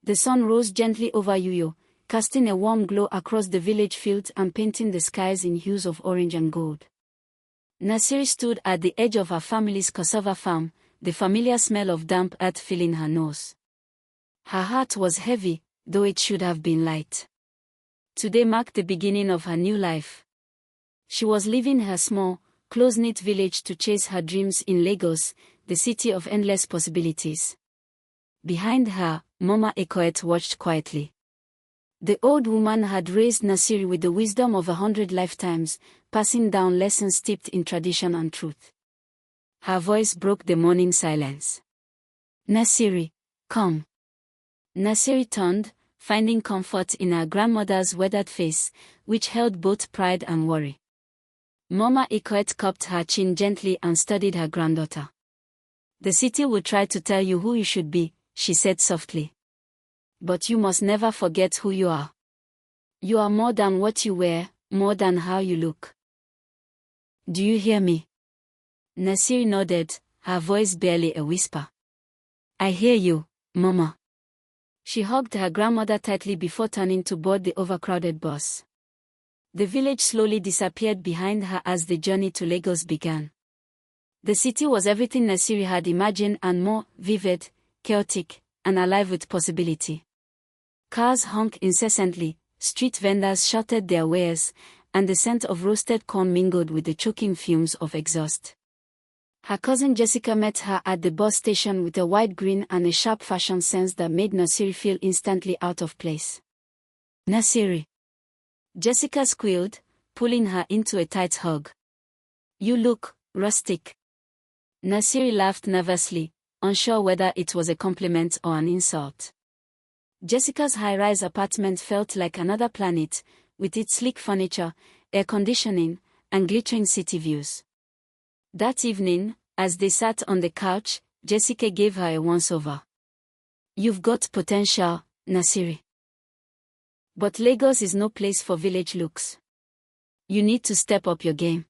The sun rose gently over Yuyo, casting a warm glow across the village fields and painting the skies in hues of orange and gold. Nasiri stood at the edge of her family's cassava farm, the familiar smell of damp earth filling her nose. Her heart was heavy, though it should have been light. Today marked the beginning of her new life. She was leaving her small, close-knit village to chase her dreams in Lagos, the city of endless possibilities. Behind her, Mama Ekoet watched quietly. The old woman had raised Nasiri with the wisdom of 100 lifetimes, passing down lessons steeped in tradition and truth. Her voice broke the morning silence. "Nasiri, come." Nasiri turned, finding comfort in her grandmother's weathered face, which held both pride and worry. Mama Ekoet cupped her chin gently and studied her granddaughter. "The city will try to tell you who you should be," she said softly. "But you must never forget who you are. You are more than what you wear, more than how you look. Do you hear me?" Nasiri nodded, her voice barely a whisper. "I hear you, Mama." She hugged her grandmother tightly before turning to board the overcrowded bus. The village slowly disappeared behind her as the journey to Lagos began. The city was everything Nasiri had imagined and more: vivid, chaotic, and alive with possibility. Cars honked incessantly, street vendors shouted their wares, and the scent of roasted corn mingled with the choking fumes of exhaust. Her cousin Jessica met her at the bus station with a wide grin and a sharp fashion sense that made Nasiri feel instantly out of place. "Nasiri," Jessica squealed, pulling her into a tight hug. "You look rustic." Nasiri laughed nervously, unsure whether it was a compliment or an insult. Jessica's high-rise apartment felt like another planet, with its sleek furniture, air conditioning, and glittering city views. That evening, as they sat on the couch, Jessica gave her a once-over. "You've got potential, Nasiri. But Lagos is no place for village looks. You need to step up your game."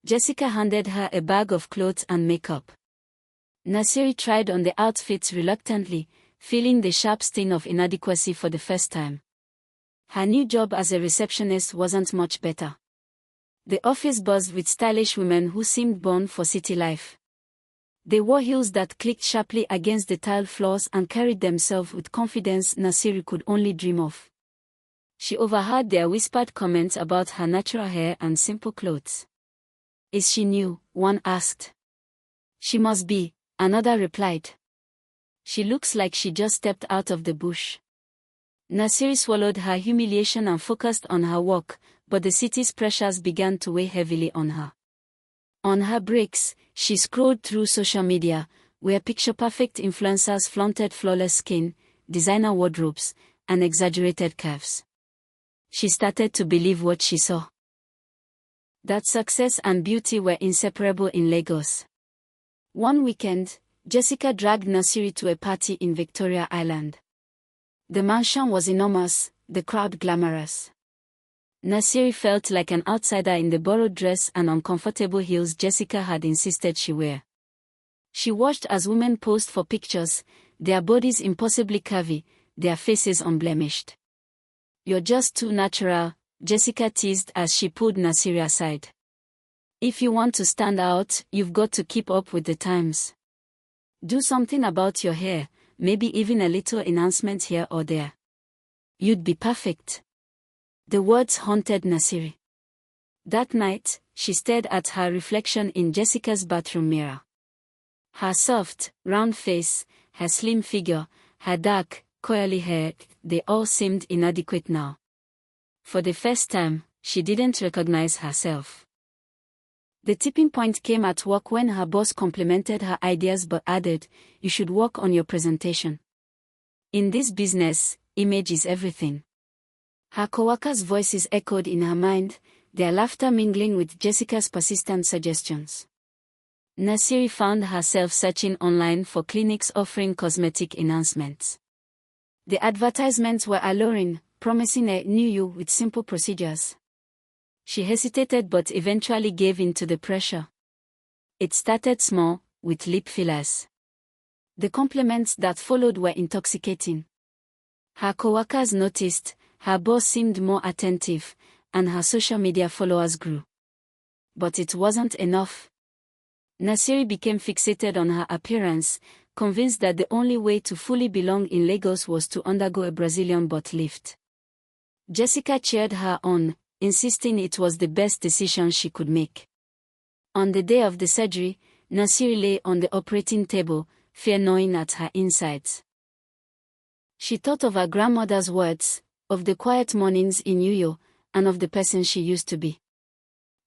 Jessica handed her a bag of clothes and makeup. Nasiri tried on the outfits reluctantly, feeling the sharp sting of inadequacy for the first time. Her new job as a receptionist wasn't much better. The office buzzed with stylish women who seemed born for city life. They wore heels that clicked sharply against the tile floors and carried themselves with confidence Nasiri could only dream of. She overheard their whispered comments about her natural hair and simple clothes. "Is she new?" one asked. "She must be," another replied. "She looks like she just stepped out of the bush." Nasiri swallowed her humiliation and focused on her work, but the city's pressures began to weigh heavily on her. On her breaks, she scrolled through social media, where picture-perfect influencers flaunted flawless skin, designer wardrobes, and exaggerated curves. She started to believe what she saw. That success and beauty were inseparable in Lagos. One weekend, Jessica dragged Nasiri to a party in Victoria Island. The mansion was enormous, the crowd glamorous. Nasiri felt like an outsider in the borrowed dress and uncomfortable heels Jessica had insisted she wear. She watched as women posed for pictures, their bodies impossibly curvy, their faces unblemished. "You're just too natural," Jessica teased as she pulled Nasiri aside. "If you want to stand out, you've got to keep up with the times. Do something about your hair, maybe even a little enhancement here or there. You'd be perfect." The words haunted Nasiri. That night, she stared at her reflection in Jessica's bathroom mirror. Her soft, round face, her slim figure, her dark, curly hair, they all seemed inadequate now. For the first time, she didn't recognize herself. The tipping point came at work when her boss complimented her ideas but added, "You should work on your presentation. In this business, image is everything." Her coworkers' voices echoed in her mind, their laughter mingling with Jessica's persistent suggestions. Nasiri found herself searching online for clinics offering cosmetic enhancements. The advertisements were alluring, promising a new you with simple procedures. She hesitated but eventually gave in to the pressure. It started small, with lip fillers. The compliments that followed were intoxicating. Her coworkers noticed, her boss seemed more attentive, and her social media followers grew. But it wasn't enough. Nasiri became fixated on her appearance, convinced that the only way to fully belong in Lagos was to undergo a Brazilian butt lift. Jessica cheered her on, insisting it was the best decision she could make. On the day of the surgery, Nasiri lay on the operating table, fear gnawing at her insides. She thought of her grandmother's words, of the quiet mornings in Uyo, and of the person she used to be.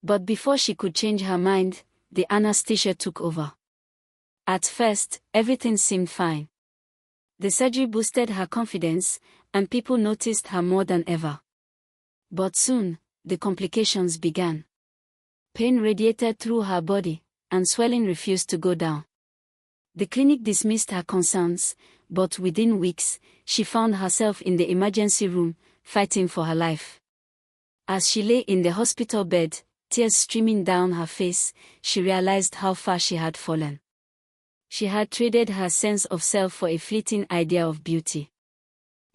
But before she could change her mind, the anesthesia took over. At first, everything seemed fine. The surgery boosted her confidence, and people noticed her more than ever. But soon, the complications began. Pain radiated through her body, and swelling refused to go down. The clinic dismissed her concerns, but within weeks, she found herself in the emergency room, fighting for her life. As she lay in the hospital bed, tears streaming down her face, she realized how far she had fallen. She had traded her sense of self for a fleeting idea of beauty.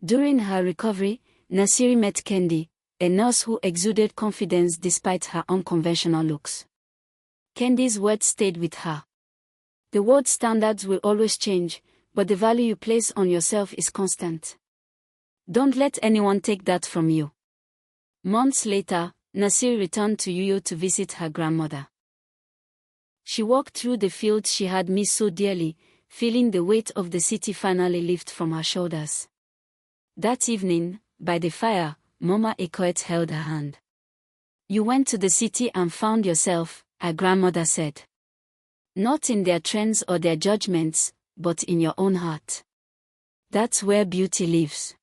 During her recovery, Nasiri met Kendi, a nurse who exuded confidence despite her unconventional looks. Kendi's words stayed with her. The world's standards will always change, but the value you place on yourself is constant. Don't let anyone take that from you. Months later, Nasiri returned to Uyo to visit her grandmother. She walked through the fields she had missed so dearly, feeling the weight of the city finally lift from her shoulders. That evening, by the fire, Mama Ekoet held her hand. "You went to the city and found yourself," her grandmother said. "Not in their trends or their judgments, but in your own heart. That's where beauty lives."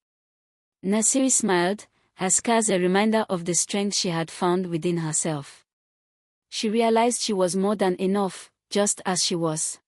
Nasiri smiled, her scars a reminder of the strength she had found within herself. She realized she was more than enough, just as she was.